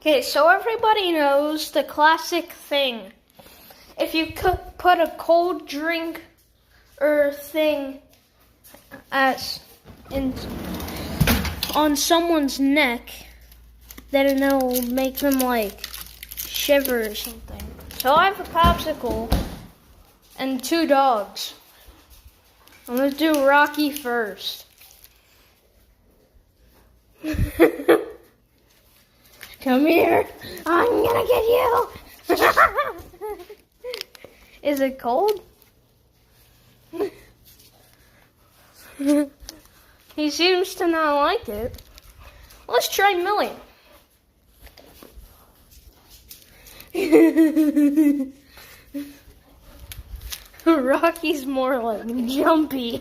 Okay, so everybody knows the classic thing. If you could put a cold drink or thing on someone's neck, then it'll make them like shiver or something. So I have a popsicle and 2 dogs. I'm gonna do Rocky first. Come here. I'm gonna get you. Is it cold? He seems to not like it. Let's try Millie. Rocky's more like jumpy.